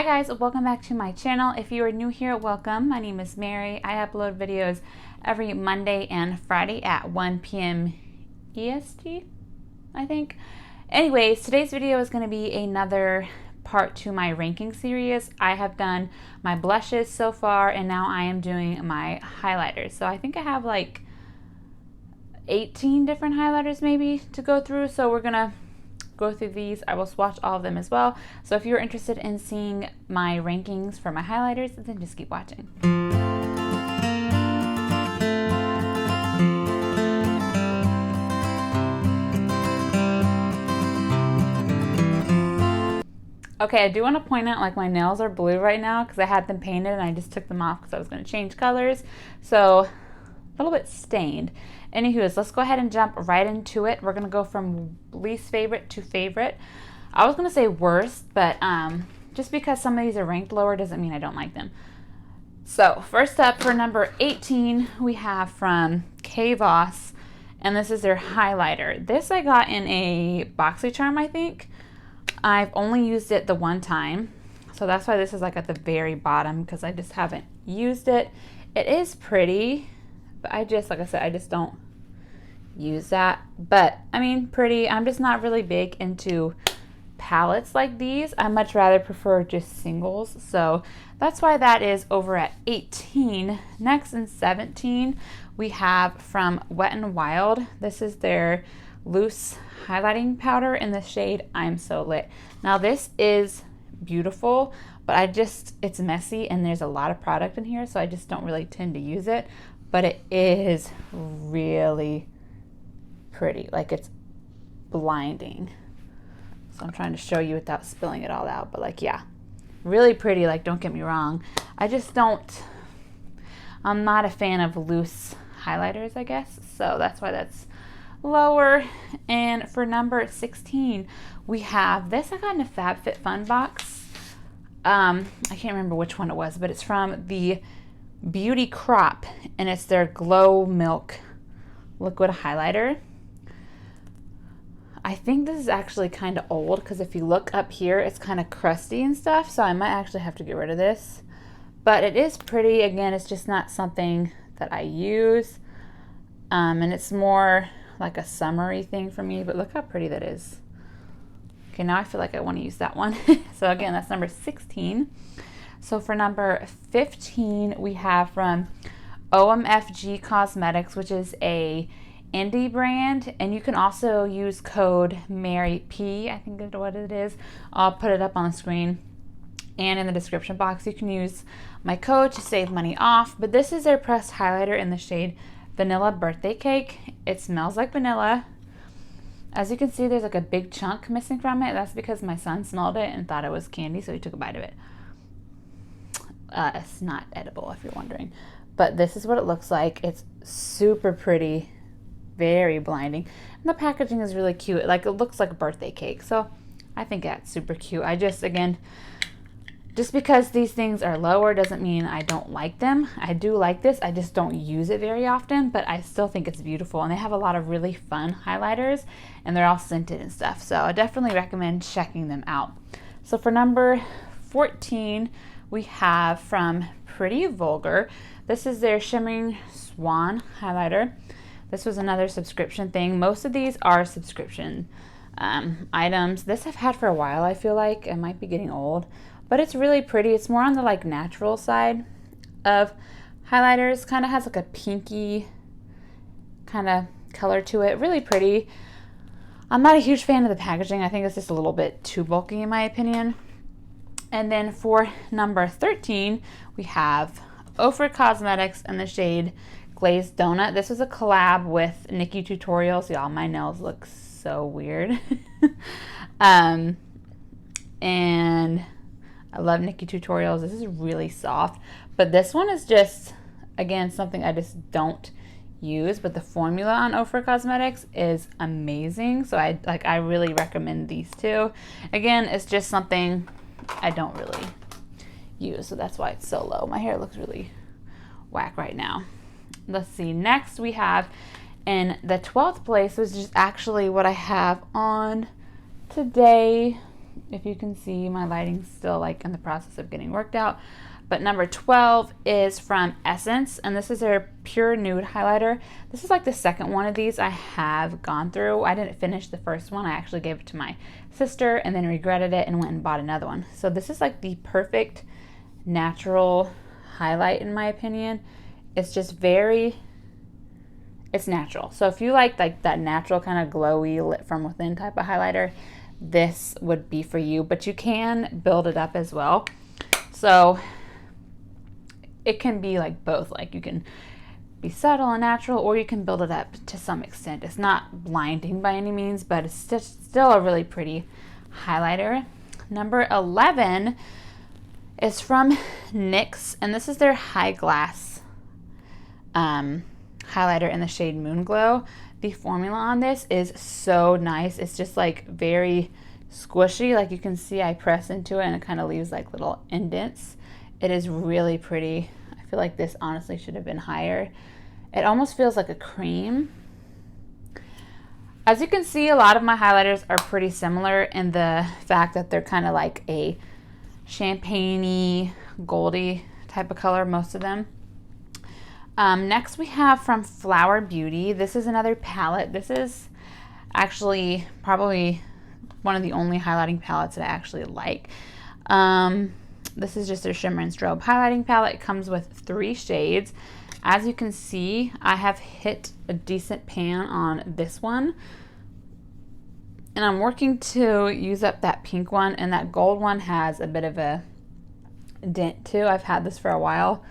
Hi guys, welcome back to my channel. If you are new here, welcome. My name is Mary. I upload videos every Monday and Friday at 1 p.m. EST, I think. Anyways, today's video is going to be another part to my ranking series. I have done my blushes so far, and now I am doing my highlighters. So I think I have like 18 different highlighters maybe to go through. So we're going to go through these. I will swatch all of them as well. So if you're interested in seeing my rankings for my highlighters, then just keep watching. Okay, I do want to point out, like, my nails are blue right now because I had them painted and I just took them off because I was going to change colors. So a little bit stained. Anywho, let's go ahead and jump right into it. We're going to go from least favorite to favorite. I was going to say worst, but just because some of these are ranked lower doesn't mean I don't like them. So first up, for number 18, we have from K.Voss, and this is their highlighter. This I got in a BoxyCharm, I think. I've only used it the one time, so that's why this is like at the very bottom, because I just haven't used it. It is pretty, but I just, like I said, I just don't use that. But I mean, pretty. I'm just not really big into palettes like these. I much rather prefer just singles, so that's why that is over at 18. Next, in 17, we have from Wet n Wild. This is their loose highlighting powder in the shade I'm So Lit. Now this is beautiful, but it's messy and there's a lot of product in here, so I just don't really tend to use it. But it is really pretty, like it's blinding. So I'm trying to show you without spilling it all out, but like, yeah, really pretty. Like, don't get me wrong, I'm not a fan of loose highlighters, I guess, so that's why that's lower. And for number 16, we have this. I got in a FabFitFun box. I can't remember which one it was, but it's from the Beauty Crop, and it's their Glow Milk liquid highlighter. I think this is actually kind of old, because if you look up here, it's kind of crusty and stuff, so I might actually have to get rid of this. But it is pretty. Again, it's just not something that I use, and it's more like a summery thing for me, but look how pretty that is. Okay, now I feel like I want to use that one. So again, that's number 16. So for number 15, we have from OMFG Cosmetics, which is a indie brand, and you can also use code MaryP, I think is what it is. I'll put it up on the screen and in the description box. You can use my code to save money off. But this is their pressed highlighter in the shade Vanilla Birthday Cake. It smells like vanilla. As you can see, there's like a big chunk missing from it. That's because my son smelled it and thought it was candy, so he took a bite of it. It's not edible, if you're wondering. But this is what it looks like. It's super pretty, very blinding. And the packaging is really cute. Like, it looks like a birthday cake. So I think that's super cute. Just because these things are lower doesn't mean I don't like them. I do like this. I just don't use it very often, but I still think it's beautiful. And they have a lot of really fun highlighters, and they're all scented and stuff. So I definitely recommend checking them out. So for number 14, we have from Pretty Vulgar. This is their Shimmering Swan highlighter. This was another subscription thing. Most of these are subscription items. This I've had for a while, I feel like. It might be getting old, but it's really pretty. It's more on the like natural side of highlighters. Kind of has like a pinky kind of color to it. Really pretty. I'm not a huge fan of the packaging. I think it's just a little bit too bulky in my opinion. And then for number 13, we have Ofra Cosmetics in the shade Glazed Doughnut. This was a collab with NikkiTurorials. Y'all, my nails look so weird. And I love NikkiTurorials. This is really soft, but this one is just, again, something I just don't use, but the formula on Ofra Cosmetics is amazing. So I really recommend these two. Again, it's just something I don't really use, so that's why it's so low. My hair looks really whack right now. Let's see. Next we have in the 12th place, which is actually what I have on today. If you can see, my lighting's still like in the process of getting worked out. But number 12 is from Essence, and this is their Pure Nude highlighter. This is like the second one of these I have gone through. I didn't finish the first one. I actually gave it to my sister and then regretted it and went and bought another one. So this is like the perfect natural highlight in my opinion. It's just very, it's natural. So if you like that natural kind of glowy lit from within type of highlighter, this would be for you, but you can build it up as well. So it can be like both, like you can be subtle and natural, or you can build it up to some extent. It's not blinding by any means, but it's just still a really pretty highlighter. Number 11 is from NYX, and this is their High Glass highlighter in the shade Moon Glow. The formula on this is so nice. It's just like very squishy. Like you can see I press into it and it kind of leaves like little indents. It is really pretty. I feel like this honestly should have been higher. It almost feels like a cream. As you can see, a lot of my highlighters are pretty similar in the fact that they're kind of like a champagne-y, goldy type of color, most of them. Next we have from Flower Beauty. This is another palette. This is actually probably one of the only highlighting palettes that I actually like. This is just their Shimmer and Strobe highlighting palette. It comes with 3 shades. As you can see, I have hit a decent pan on this one. And I'm working to use up that pink one, and that gold one has a bit of a dent too. I've had this for a while,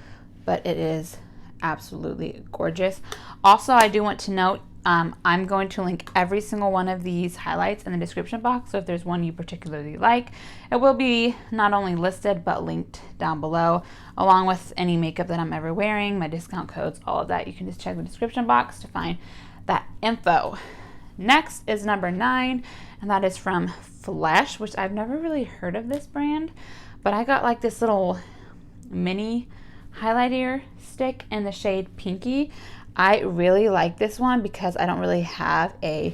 but it is absolutely gorgeous. Also, I do want to note, I'm going to link every single one of these highlights in the description box, so if there's one you particularly like, it will be not only listed but linked down below, along with any makeup that I'm ever wearing, my discount codes, all of that. You can just check the description box to find that info. Next is number 9, and that is from Flesh, which I've never really heard of this brand, but I got like this little mini highlighter stick in the shade Pinky. I really like this one because I don't really have a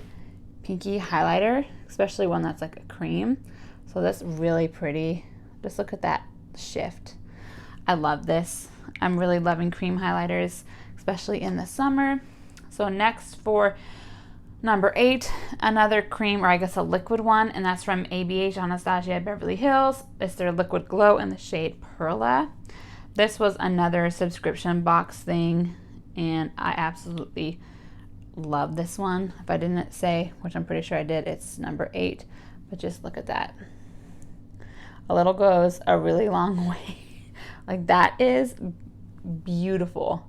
pinky highlighter, especially one that's like a cream. So that's really pretty. Just look at that shift. I love this. I'm really loving cream highlighters, especially in the summer. So next for number 8, another cream, or I guess a liquid one, and that's from ABH Anastasia Beverly Hills. It's their Liquid Glow in the shade Perla. This was another subscription box thing, and I absolutely love this one. If I didn't say, which I'm pretty sure I did, it's number 8, but just look at that. A little goes a really long way. Like, that is beautiful.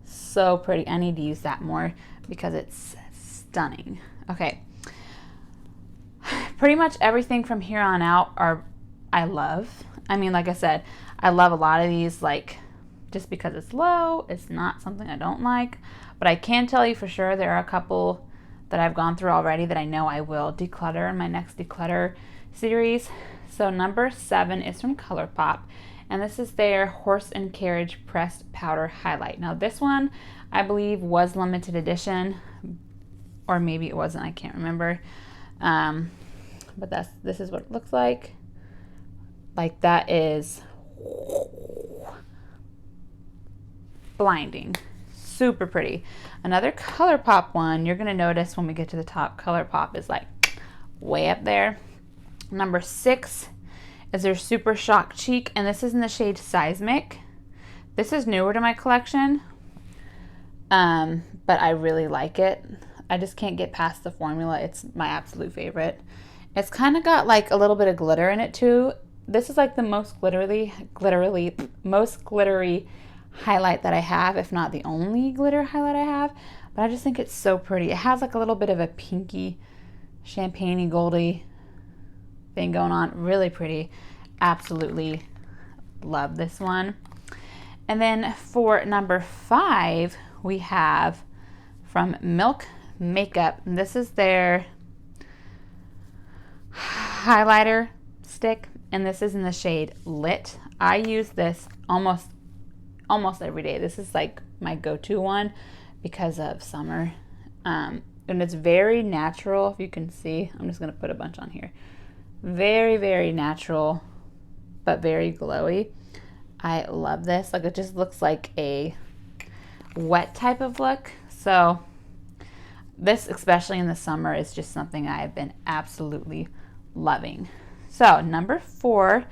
So pretty. I need to use that more because it's stunning. Okay. Pretty much everything from here on out I love. I mean, like I said, I love a lot of these, like, just because it's low, it's not something I don't like. But I can tell you for sure there are a couple that I've gone through already that I know I will declutter in my next declutter series. So number 7 is from Colourpop, and this is their Horse and Carriage Pressed Powder Highlight. Now this one, I believe, was limited edition, or maybe it wasn't, I can't remember. But this is what it looks like. Like, that is blinding. Super pretty. Another Colourpop one, you're gonna notice when we get to the top, Colourpop is like way up there. Number 6 is their Super Shock Cheek, and this is in the shade Seismic. This is newer to my collection, but I really like it. I just can't get past the formula. It's my absolute favorite. It's kind of got like a little bit of glitter in it too. This is like the most most glittery highlight that I have, if not the only glitter highlight I have. But I just think it's so pretty. It has like a little bit of a pinky, champagne-y, goldy thing going on. Really pretty. Absolutely love this one. And then for number 5, we have from Milk Makeup. And this is their highlighter stick, and this is in the shade Lit. I use this almost every day. This is like my go-to one because of summer. And it's very natural, if you can see. I'm just gonna put a bunch on here. Very, very natural, but very glowy. I love this. Like, it just looks like a wet type of look. So this, especially in the summer, is just something I've been absolutely loving. So number 4,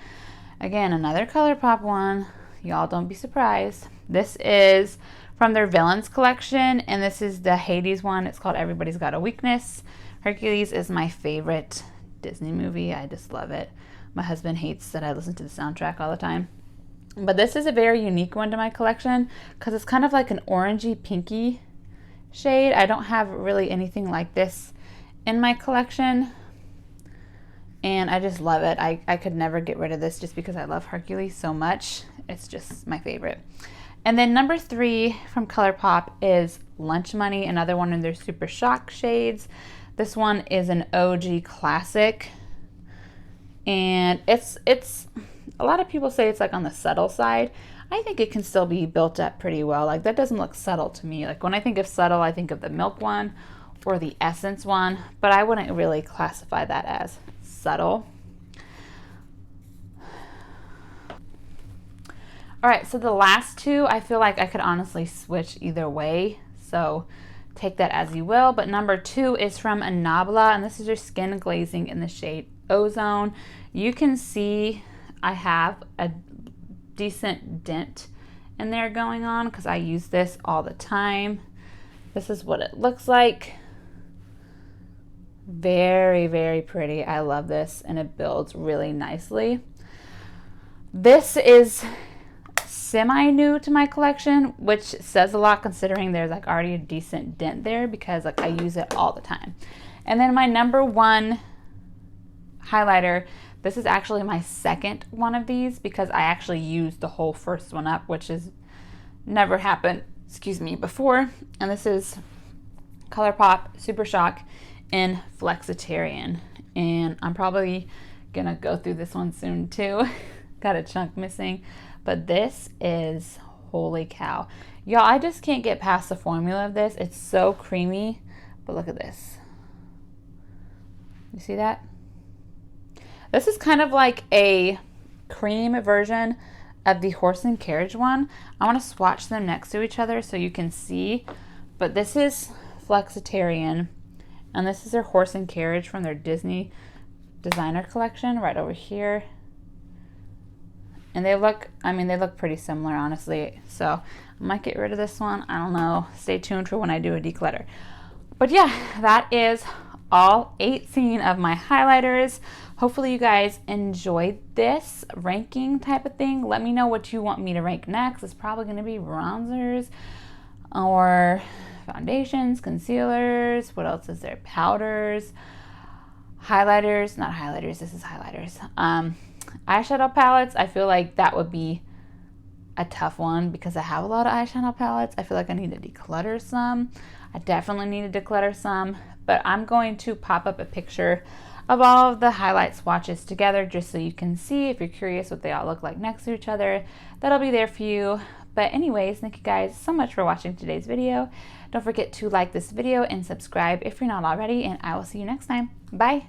again, another Colourpop one. Y'all don't be surprised. This is from their Villains collection, and this is the Hades one. It's called Everybody's Got a Weakness. Hercules is my favorite Disney movie. I just love it. My husband hates that I listen to the soundtrack all the time. But this is a very unique one to my collection because it's kind of like an orangey pinky shade. I don't have really anything like this in my collection, and I just love it. I could never get rid of this just because I love Hercules so much. It's just my favorite. And then number 3 from Colourpop is Lunch Money, another one of their Super Shock shades. This one is an OG classic, and it's a lot of people say it's like on the subtle side. I think it can still be built up pretty well. Like, that doesn't look subtle to me. Like, when I think of subtle, I think of the Milk one or the Essence one, but I wouldn't really classify that as subtle. All right, so the last 2, I feel like I could honestly switch either way, so take that as you will. But number 2 is from Nabla, and this is your skin glazing in the shade Ozone. You can see I have a decent dent in there going on because I use this all the time. This is what it looks like. Very, very pretty. I love this, and it builds really nicely. This is semi-new to my collection, which says a lot considering there's like already a decent dent there because like I use it all the time. And then my number 1 highlighter, this is actually my second one of these because I actually used the whole first one up, which has never happened, excuse me, before. And this is Colourpop Super Shock in Flexitarian. And I'm probably gonna go through this one soon too. Got a chunk missing. But this is, holy cow. Y'all, I just can't get past the formula of this. It's so creamy, but look at this. You see that? This is kind of like a cream version of the Horse and Carriage one. I want to swatch them next to each other so you can see. But this is Flexitarian, and this is their Horse and Carriage from their Disney designer collection right over here. And they look, I mean, they look pretty similar, honestly. So I might get rid of this one. I don't know. Stay tuned for when I do a declutter. But yeah, that is all 18 of my highlighters. Hopefully you guys enjoyed this ranking type of thing. Let me know what you want me to rank next. It's probably going to be bronzers or foundations, concealers. What else is there? Powders, highlighters, not highlighters. This is highlighters. Eyeshadow palettes, I feel like that would be a tough one because I have a lot of eyeshadow palettes. I feel like I need to declutter some. I definitely need to declutter some, but I'm going to pop up a picture of all of the highlight swatches together just so you can see if you're curious what they all look like next to each other. That'll be there for you. But anyways, thank you guys so much for watching today's video. Don't forget to like this video and subscribe if you're not already, and I will see you next time. Bye.